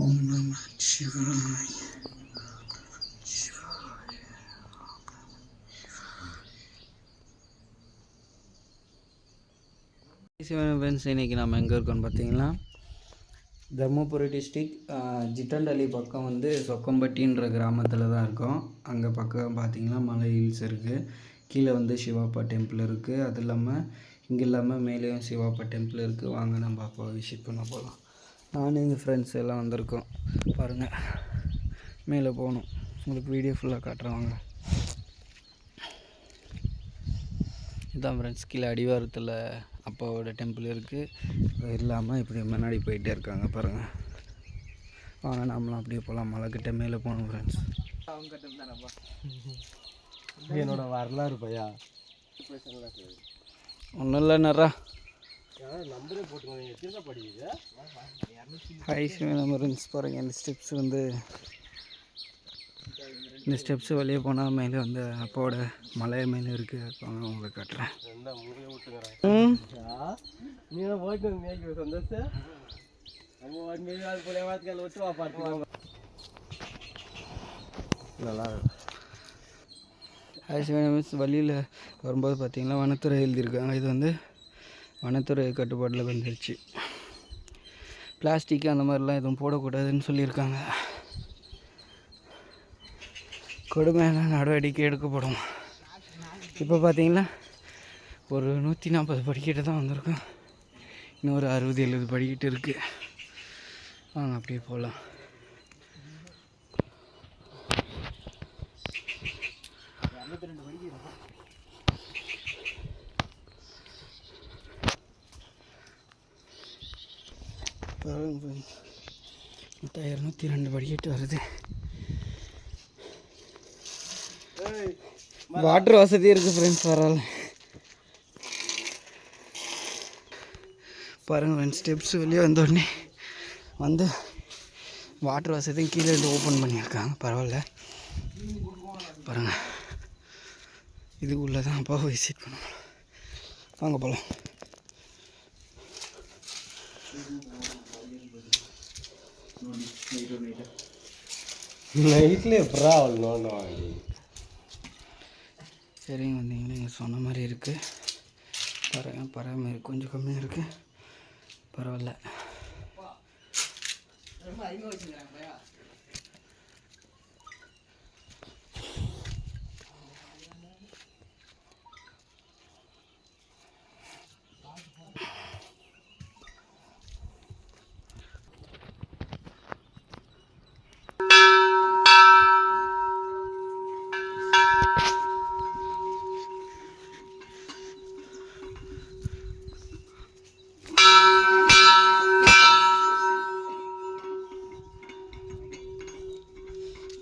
ஓம் நம சிவாய. ஃப்ரெண்ட்ஸ், இன்றைக்கி நம்ம எங்கே இருக்கோன்னு பார்த்தீங்கன்னா, தர்மபுரி டிஸ்ட்ரிக் ஜிட்டண்டலி பக்கம் வந்து சொக்கம்பட்டின்ற கிராமத்தில் தான் இருக்கோம். அங்கே பக்கம் பார்த்திங்கன்னா மலை ஹில்ஸ் இருக்குது. கீழே வந்து சிவாப்பா டெம்பிள் இருக்குது. அது இல்லாமல் இங்கே இல்லாமல் மேலேயும் சிவாப்பா டெம்பிள் இருக்குது. வாங்க நம்ம அப்போ விசிட் பண்ண போகலாம். நானும் எங்கள் ஃப்ரெண்ட்ஸ் எல்லாம் வந்திருக்கோம். பாருங்கள், மேலே போகணும். உங்களுக்கு வீடியோ ஃபுல்லாக காட்டுறேன் வாங்க. இதுதான் ஃப்ரெண்ட்ஸ், கீழே அடிவாரத்தில் அப்பாவோட டெம்பிள் இருக்குது. இல்லாமல் இப்படி முன்னாடி போயிட்டே இருக்காங்க பாருங்கள். வாங்க நம்மளும் அப்படியே போகலாம். மலைக்கிட்ட மேலே போகணும் ஃப்ரெண்ட்ஸ். அவங்க கட்டம் தானப்பா என்னோட வரலாறு பையா. ஒன்றும் இல்லை நரா நம்பரே போட்டுக்கோங்க. படிக்குது ஹைஸ் நம்ம ஃப்ரெண்ட்ஸ் பாருங்கள். இந்த ஸ்டெப்ஸ் வந்து இந்த ஸ்டெப்ஸ் வெளியே போனால் மேலே வந்து அப்பாவோட மலை மேலே இருக்குது. வாங்க உங்களுக்கு காட்டுறேன். நல்லா வழியில் வரும்போது பார்த்திங்கன்னா வனத்துறை எழுதியிருக்காங்க. இது வந்து வனத்துறை கட்டுப்பாட்டில் வந்துருச்சு. பிளாஸ்டிக் அந்த மாதிரிலாம் எதுவும் போடக்கூடாதுன்னு சொல்லியிருக்காங்க. கொடுமையான நடவடிக்கை எடுக்கப்படும். இப்போ பார்த்திங்கன்னா ஒரு 140 படிக்கிட்டு தான் வந்திருக்கோம். இன்னும் ஒரு 60-70 படிக்கிட்டு இருக்குது. வாங்க அப்படியே போகலாம். மொத்தம் 202 படிக்கிட்டு வருது. வாட்டர் வசதி இருக்குது ஃப்ரெண்ட்ஸ். வரால பாருங்கள் ஃப்ரெண்ட்ஸ், ஸ்டெப்ஸ் வெளியே வந்தோடனே வந்து வாட்டர் வசதியும் கீழே இருந்து ஓப்பன் பண்ணியிருக்காங்க. பரவாயில்ல பாருங்கள். இதுக்குள்ளே தான் அப்பாவை விசிட் பண்ணணும். வாங்க போகலாம். நைட்ல எப்படா வாங்கி சரிங்க வந்தீங்கன்னா நீங்கள் சொன்ன மாதிரி இருக்குது. பறவை கொஞ்சம் கம்மியாக இருக்குது. பரவாயில்ல. ரொம்ப அதிகமாக வச்சுக்கிறாங்க பையா.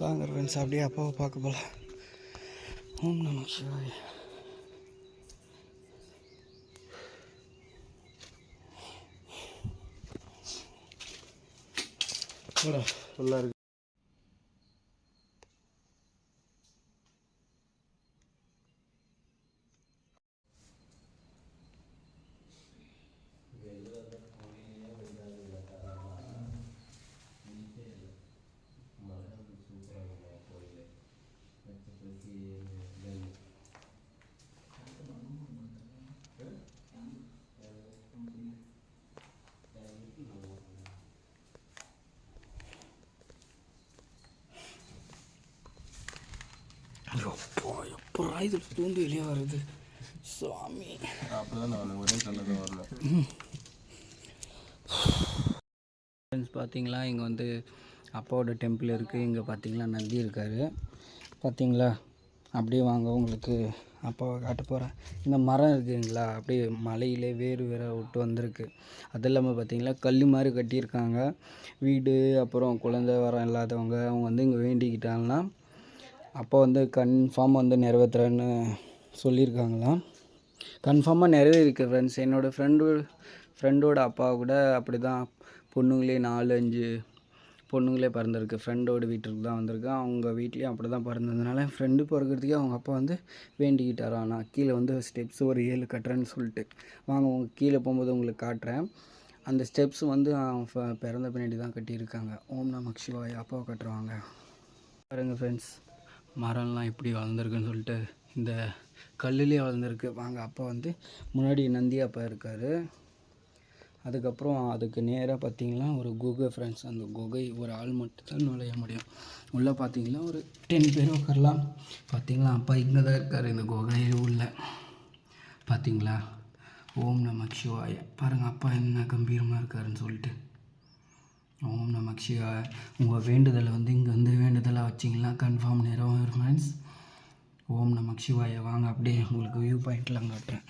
வாங்க ஃப்ரெண்ட்ஸ், அப்படியே அப்பாவை பார்க்க போகலாம். ஓம் நம சிவாய. ஃபுல்லாக இருக்கு. எப்போ இது தூண்டு வெளியே வருது சுவாமி. அப்போதான் நான் ஒரே சொன்னது வரல. ஃப்ரெண்ட்ஸ் பார்த்தீங்களா, இங்கே வந்து அப்பாவோட டெம்பிள் இருக்குது. இங்கே பார்த்தீங்களா நந்தி இருக்கார். பார்த்தீங்களா, அப்படியே வாங்க உங்களுக்கு அப்பாவை காட்ட போகிறேன். இந்த மரம் இருக்குதுங்களா, அப்படியே மலையிலே வேறு விட்டு வந்திருக்கு. அது இல்லாமல் பார்த்தீங்களா கல் மாதிரி கட்டியிருக்காங்க. வீடு அப்புறம் குழந்தை வரம் இல்லாதவங்க அவங்க வந்து இங்கே வேண்டிக்கிட்டாங்கன்னா அப்போ வந்து கன்ஃபார்ம் வந்து நிறைவேற்றுறேன்னு சொல்லியிருக்காங்களாம். கன்ஃபார்மாக நிறைவேறிருக்கு ஃப்ரெண்ட்ஸ். என்னோடய ஃப்ரெண்டோட அப்பா கூட அப்படி தான் பொண்ணுங்களே 4-5 பொண்ணுங்களே பிறந்திருக்கு. ஃப்ரெண்டோட வீட்டுக்கு தான் வந்திருக்கு. அவங்க வீட்லேயும் அப்படி தான் பிறந்ததுனால ஃப்ரெண்டு பிறக்கிறதுக்கே அவங்க அப்பா வந்து வேண்டிக்கிட்டாராம். நான் கீழே வந்து ஸ்டெப்ஸ் ஒரு 7 கட்டுறேன்னு சொல்லிட்டு. வாங்க உங்கள் கீழே போகும்போது உங்களுக்கு காட்டுறேன். அந்த ஸ்டெப்ஸ் வந்து பிறந்த பின்னாடி தான் கட்டியிருக்காங்க. ஓம் நமக் சிவாய. அப்பாவை கட்டுருவாங்க பாருங்கள் ஃப்ரெண்ட்ஸ். மரம்லாம் எப்படி வளர்ந்துருக்குன்னு சொல்லிட்டு இந்த கல்லுலேயே வளர்ந்துருக்கு. வாங்க. அப்பா வந்து முன்னாடி நந்தி அப்பா இருக்கார். அதுக்கப்புறம் அதுக்கு நேராக பார்த்திங்கன்னா ஒரு குகை ஃப்ரெண்ட்ஸ். அந்த குகை ஒரு ஆள் மட்டும் தான் நுழைய முடியும். உள்ளே பார்த்திங்கன்னா ஒரு 10 பேர் உட்காரலாம். பார்த்திங்களா அப்பா இங்கே தான் இருக்கார் இந்த குகையே உள்ள. பார்த்திங்களா ஓம் நமக் சிவாய. பாருங்கள் அப்பா என்ன கம்பீரமாக இருக்காருன்னு சொல்லிட்டு. ஓம் நமக் சிவாய. உங்கள் வேண்டுதலை வந்து இங்கே வந்து வேண்டுதலாக வச்சிங்கன்னா கன்ஃபார்ம் நிறைவேறும் ஃப்ரெண்ட்ஸ். ஓம் நமக் சிவாய. வாங்க அப்படியே உங்களுக்கு வியூ பாயிண்ட்லாம் காட்டுறேன்.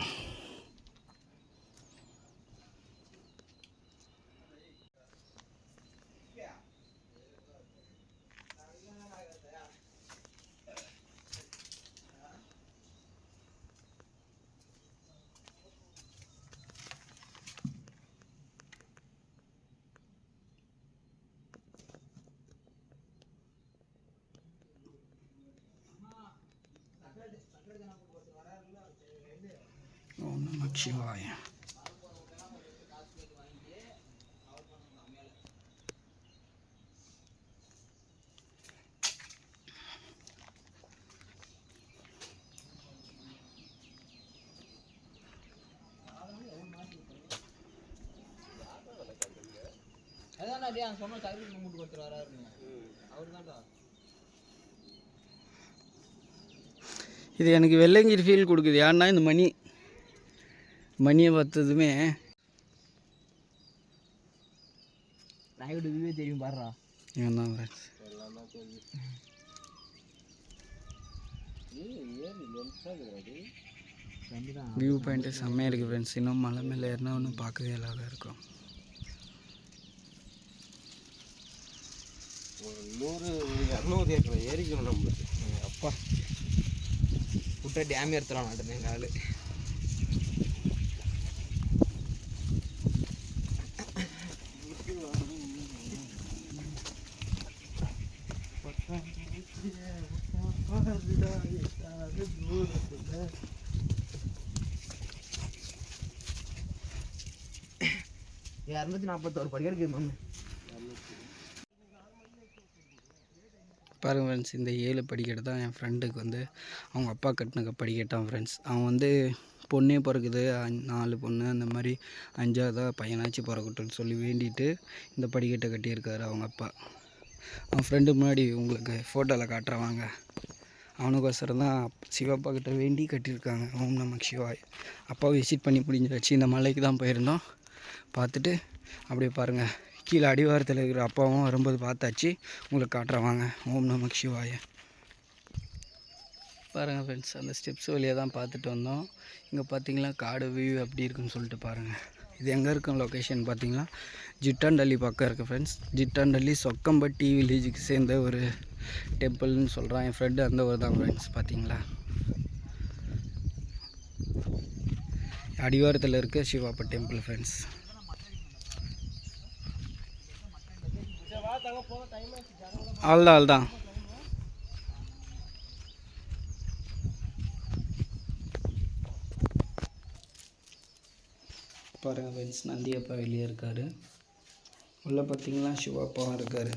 ஓம் நமக் சிவாய. இது எனக்கு வெள்ளங்கிரி ஃபீல் கொடுக்குது. ஏன்னா இந்த மணியை பார்த்ததுமே தெரியும் பாடுறா. ஏன்னா வியூ பாயிண்ட்டு செம்மையாக இருக்குது ஃப்ரெண்ட்ஸ். இன்னும் மலை மேலே ஏறினா ஒன்றும் பார்க்கவே இல்லாத இருக்கும். 100-200 ஏக்கர் ஏறிக்கணும் நம்மளுக்கு. அப்பா விட்ட டேம் எடுத்துடலாம் நாட்டு எங்கள் ஆள். இரநூத்தி 41 படி இருக்குது மம்மி. பாருங்கள் ஃப்ரெண்ட்ஸ். இந்த 7 படிக்கட்டு தான் என் ஃப்ரெண்டுக்கு வந்து அவங்க அப்பா கட்டின படிக்கட்டான் ஃப்ரெண்ட்ஸ். அவன் வந்து பொண்ணே பிறக்குது 4 பொண்ணு அந்த மாதிரி 5ஆவதாக பையனாச்சும் பிறக்கட்டும்னு சொல்லி வேண்டிட்டு இந்த படிக்கட்டை கட்டியிருக்காரு அவங்க அப்பா. அவன் ஃப்ரெண்டு முன்னாடி உங்களுக்கு ஃபோட்டோவில் காட்டுறவாங்க. அவனுக்கோசரம் தான் சிவப்பா கிட்ட வேண்டி கட்டியிருக்காங்க. ஓம் நமக் சிவாய். அப்பாவை விசிட் பண்ணி முடிஞ்சிருச்சு. இந்த மலைக்கு தான் போயிருந்தோம். பார்த்துட்டு அப்படியே பாருங்கள் கீழே அடிவாரத்தில் இருக்கிற அப்பாவும் வரும்போது பார்த்தாச்சு. உங்களுக்கு காட்டுறவாங்க. ஓம் நமக் சிவாய. பாருங்கள் ஃப்ரெண்ட்ஸ். அந்த ஸ்டெப்ஸ் வழியாக தான் பார்த்துட்டு வந்தோம். இங்கே பார்த்தீங்களா காடு வியூ எப்படி இருக்குன்னு சொல்லிட்டு பாருங்கள். இது எங்கே இருக்கும் லொக்கேஷன் பார்த்தீங்கன்னா ஜிட்டாண்டள்ளி பக்கம் இருக்குது ஃப்ரெண்ட்ஸ். ஜிட்டாண்டள்ளி சொக்கம்பட்டி வில்லேஜுக்கு சேர்ந்த ஒரு டெம்பிள்னு சொல்கிறான் என் ஃப்ரெண்டு. அந்த ஒரு தான் ஃப்ரெண்ட்ஸ். பார்த்தீங்களா அடிவாரத்தில் இருக்க சிவாப்பா டெம்பிள் ஃப்ரெண்ட்ஸ். அவ்வளோதான் பாருங்கள் ஃப்ரெண்ட்ஸ். நந்தியப்பா வெளியே இருக்கார். உள்ளே பார்த்தீங்கன்னா சிவாப்பாவும் இருக்கார்.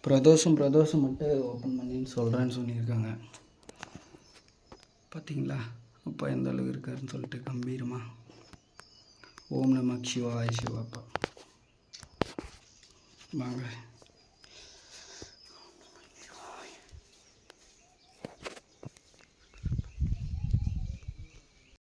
பிரதோஷம் மட்டும் ஓப்பன் பண்ணின்னு சொல்கிறேன்னு சொல்லியிருக்காங்க. பார்த்தீங்களா அப்பா எந்த அளவுக்கு இருக்காருன்னு சொல்லிட்டு கம்பீரமாக. ஓம் நமக் சிவாய. சிவாப்பா வாங்க.